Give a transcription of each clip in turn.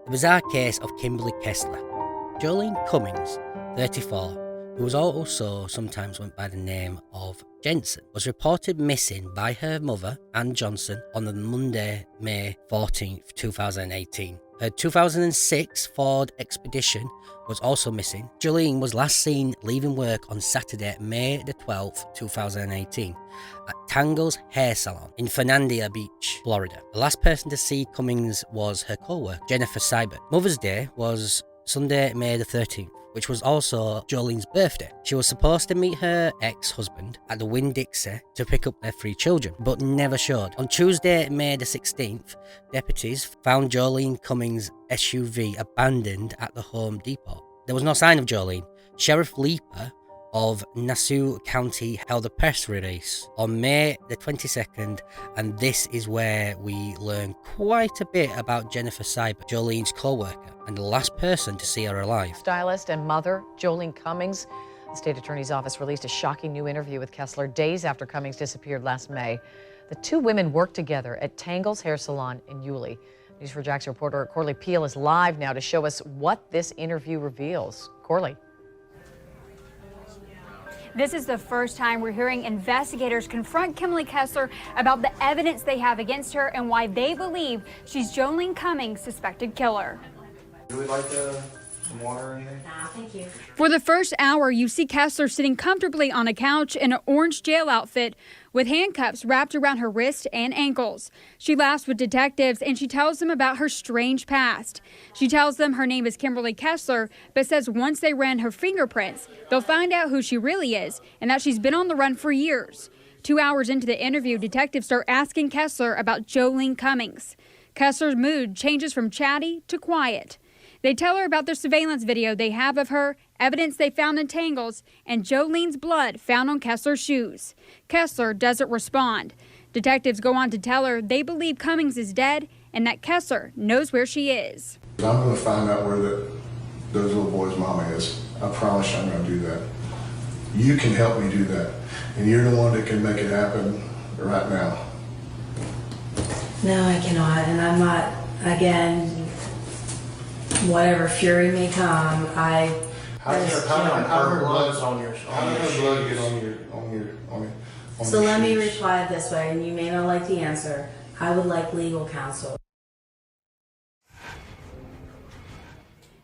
The Bizarre Case of Kimberly Kessler. Jolene Cummings, 34, who was also sometimes went by the name of Jensen, was reported missing by her mother, Ann Johnson, on the Monday, May 14th, 2018. Her 2006 Ford Expedition was also missing. Jolene was last seen leaving work on Saturday, May the 12th, 2018, at Tangle's Hair Salon in Fernandina Beach, Florida. The last person to see Cummings was her co-worker, Jennifer Seibert. Mother's Day was Sunday, May the 13th, which was also Jolene's birthday. She was supposed to meet her ex-husband at the Winn-Dixie to pick up their 3 children, but never showed. On Tuesday, May the 16th, deputies found Jolene Cummings' SUV abandoned at the Home Depot. There was no sign of Jolene. Sheriff Leeper of Nassau County held a press release on May the 22nd, and this is where we learn quite a bit about Jennifer Seibert, Jolene's co-worker, and the last person to see her alive. Stylist and mother Jolene Cummings. The state attorney's office released a shocking new interview with Kessler days after Cummings disappeared last May. The 2 women worked together at Tangle's Hair Salon in Yulee. News4JAX reporter Corley Peel is live now to show us what this interview reveals. Corley. This is the first time we're hearing investigators confront Kimberly Kessler about the evidence they have against her and why they believe she's Jolene Cummings' suspected killer. You would like some water or anything? Nah, thank you. For the first hour, you see Kessler sitting comfortably on a couch in an orange jail outfit with handcuffs wrapped around her wrists and ankles. She laughs with detectives and she tells them about her strange past. She tells them her name is Kimberly Kessler, but says once they ran her fingerprints, they'll find out who she really is and that she's been on the run for years. 2 hours into the interview, detectives start asking Kessler about Jolene Cummings. Kessler's mood changes from chatty to quiet. They tell her about the surveillance video they have of her, evidence they found in Tangles, and Jolene's blood found on Kessler's shoes. Kessler doesn't respond. Detectives go on to tell her they believe Cummings is dead and that Kessler knows where she is. I'm going to find out where those little boys' mama is. I promise you I'm going to do that. You can help me do that. And you're the one that can make it happen right now. No, I cannot. And I'm not, again, whatever fury may come, How did her blood get on your So let me shoes? reply this way, and you may not like the answer. I would like legal counsel.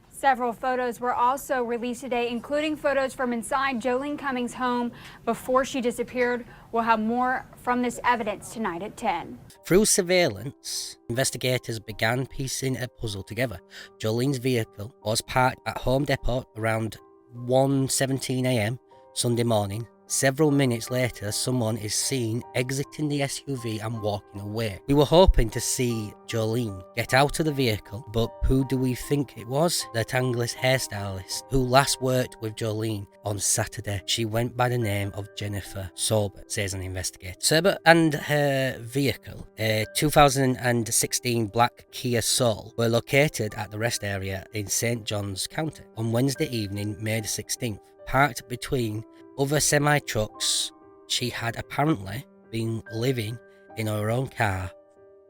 Several photos were also released today, including photos from inside Jolene Cummings' home before she disappeared. We'll have more from this evidence tonight at 10. Through surveillance, investigators began piecing a puzzle together. Jolene's vehicle was parked at Home Depot around 1:17 a.m. Sunday morning. Several minutes later, someone is seen exiting the SUV and walking away. We were hoping to see Jolene get out of the vehicle, but who do we think it was? The Tangles hairstylist who last worked with Jolene on Saturday. She went by the name of Jennifer Seibert, says an investigator. Seibert and her vehicle, a 2016 black Kia Soul, were located at the rest area in St. Johns County on Wednesday evening, May the 16th, parked between other semi-trucks. She had apparently been living in her own car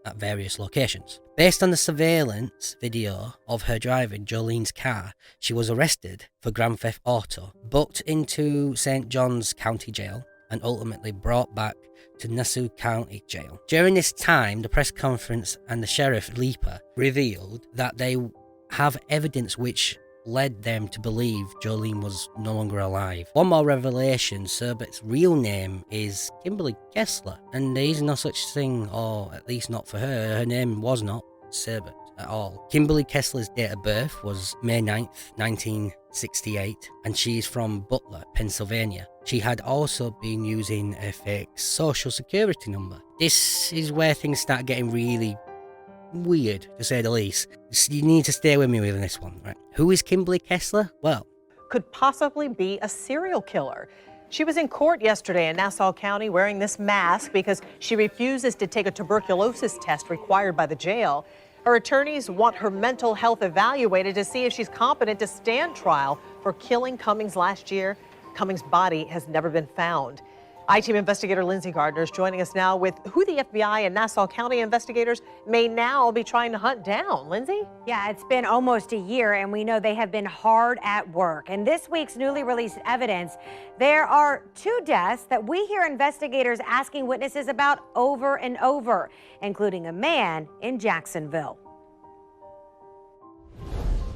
at various locations. Based on the surveillance video of her driving Jolene's car, she was arrested for grand theft auto, booked into St. Johns County Jail, and ultimately brought back to Nassau County Jail. During this time, the press conference and the Sheriff Leeper revealed that they have evidence which led them to believe Jolene was no longer alive. One more revelation: Seibert's real name is Kimberly Kessler, and there is no such thing, or at least not for her. Her name was not Seibert at all. Kimberly Kessler's date of birth was May 9th, 1968, and she's from Butler, Pennsylvania. She had also been using a fake social security number. This is where things start getting really weird, to say the least. You need to stay with me with this one, right? Who is Kimberly Kessler? Well, could possibly be a serial killer. She was in court yesterday in Nassau County wearing this mask because she refuses to take a tuberculosis test required by the jail. Her attorneys want her mental health evaluated to see if she's competent to stand trial for killing Cummings last year. Cummings' body has never been found. I-Team investigator Lindsay Gardner is joining us now with who the FBI and Nassau County investigators may now be trying to hunt down. Lindsay? Yeah, it's been almost a year, and we know they have been hard at work. And this week's newly released evidence, there are 2 deaths that we hear investigators asking witnesses about over and over, including a man in Jacksonville.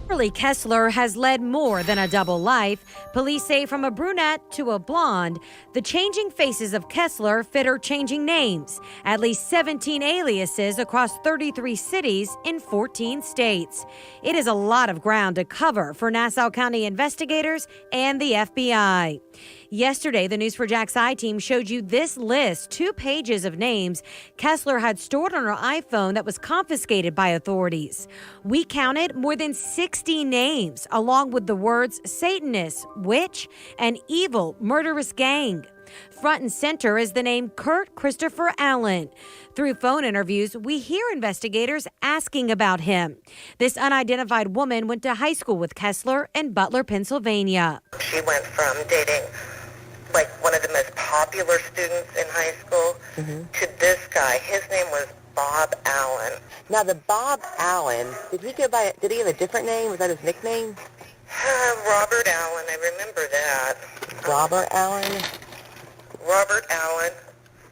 Kimberly Kessler has led more than a double life. Police say from a brunette to a blonde, the changing faces of Kessler fit her changing names. At least 17 aliases across 33 cities in 14 states. It is a lot of ground to cover for Nassau County investigators and the FBI. Yesterday, the News4Jax I-Team showed you this list, 2 pages of names Kessler had stored on her iPhone that was confiscated by authorities. We counted more than 60 names, along with the words Satanist, witch, and evil, murderous gang. Front and center is the name Kurt Christopher Allen. Through phone interviews, we hear investigators asking about him. This unidentified woman went to high school with Kessler in Butler, Pennsylvania. She went from dating like one of the most popular students in high school to this guy. His name was Bob Allen. Now the Bob Allen, did he have a different name? Was that his nickname? Robert Allen, I remember that. Robert Allen? Robert Allen.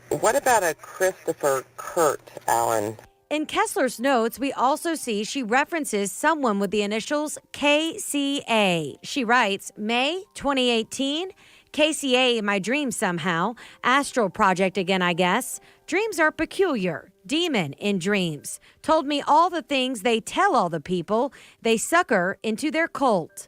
What about a Christopher Kurt Allen? In Kessler's notes, we also see she references someone with the initials KCA. She writes, May 2018, KCA in my dreams somehow. Astral project again, I guess. Dreams are peculiar. Demon in dreams. Told me all the things they tell all the people. They sucker into their cult.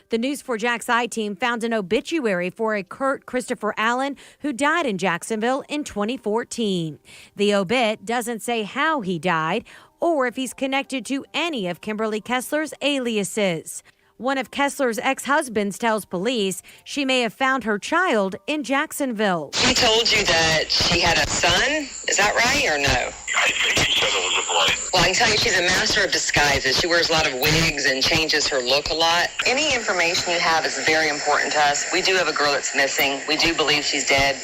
The News4Jax I-Team found an obituary for a Kurt Christopher Allen who died in Jacksonville in 2014. The obit doesn't say how he died or if he's connected to any of Kimberly Kessler's aliases. One of Kessler's ex-husbands tells police she may have found her child in Jacksonville. She told you that she had a son? Is that right or no? I think she said it was a boy. Well, I can tell you she's a master of disguises. She wears a lot of wigs and changes her look a lot. Any information you have is very important to us. We do have a girl that's missing. We do believe she's dead.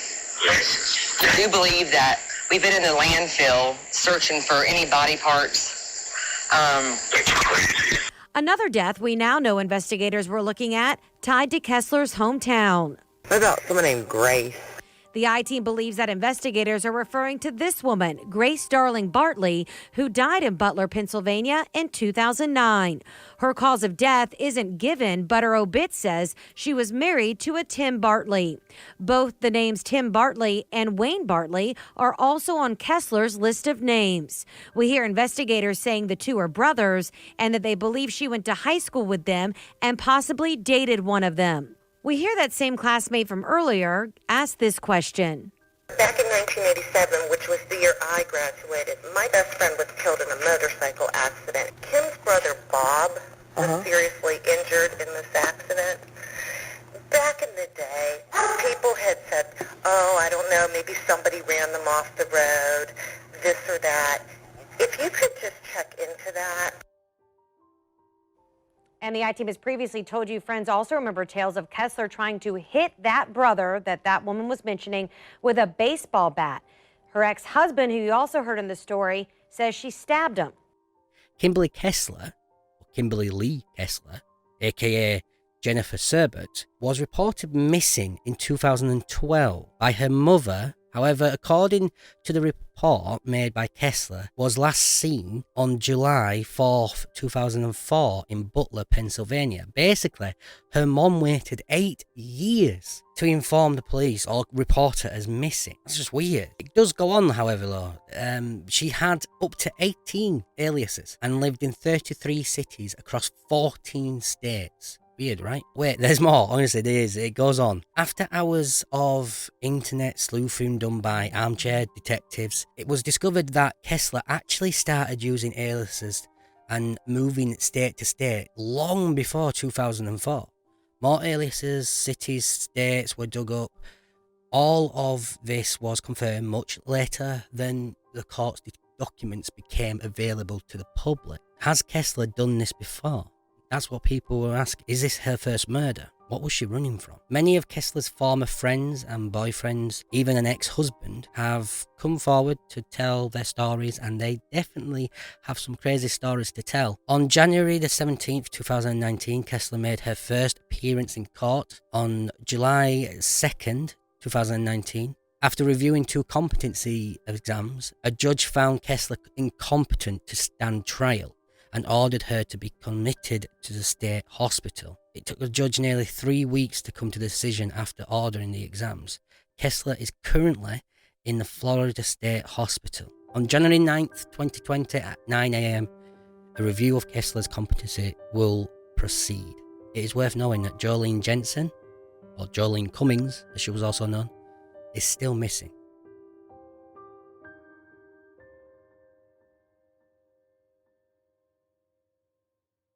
Yes. We do believe that we've been in the landfill searching for any body parts. That's crazy. Another death we now know investigators were looking at tied to Kessler's hometown. What about someone named Grace? The I-Team believes that investigators are referring to this woman, Grace Darling Bartley, who died in Butler, Pennsylvania in 2009. Her cause of death isn't given, but her obit says she was married to a Tim Bartley. Both the names Tim Bartley and Wayne Bartley are also on Kessler's list of names. We hear investigators saying the 2 are brothers and that they believe she went to high school with them and possibly dated one of them. We hear that same classmate from earlier ask this question. Back in 1987, which was the year I graduated, my best friend was killed in a motorcycle accident. Kim's brother, Bob, was seriously injured in this accident. Back in the day, people had said, oh, I don't know, maybe somebody ran them off the road, this or that. If you could just check into that. And the I-Team has previously told you friends also remember tales of Kessler trying to hit that brother that woman was mentioning with a baseball bat. Her ex-husband, who you also heard in the story, says she stabbed him. Kimberly Kessler, or Kimberly Lee Kessler, aka Jennifer Serbert, was reported missing in 2012 by her mother. However, according to the report made by Kessler, was last seen on July 4th, 2004 in Butler, Pennsylvania. Basically, her mom waited 8 years to inform the police or report her as missing. That's just weird. It does go on, however, though. She had up to 18 aliases and lived in 33 cities across 14 states. Weird, right? Wait, there's more. Honestly, there is. It goes on. After hours of internet sleuthing done by armchair detectives, it was discovered that Kessler actually started using aliases and moving state to state long before 2004. More aliases, cities, states were dug up. All of this was confirmed much later than the court's documents became available to the public. Has Kessler done this before? That's what people were asking. Is this her first murder? What was she running from? Many of Kessler's former friends and boyfriends, even an ex-husband, have come forward to tell their stories, and they definitely have some crazy stories to tell. On January the 17th, 2019, Kessler made her first appearance in court. On July 2nd, 2019, after reviewing 2 competency exams, a judge found Kessler incompetent to stand trial and ordered her to be committed to the state hospital. It took the judge nearly 3 weeks to come to the decision after ordering the exams. Kessler is currently in the Florida State Hospital. On January 9th, 2020 at 9 a.m, a review of Kessler's competency will proceed. It is worth knowing that Jolene Jensen, or Jolene Cummings as she was also known, is still missing.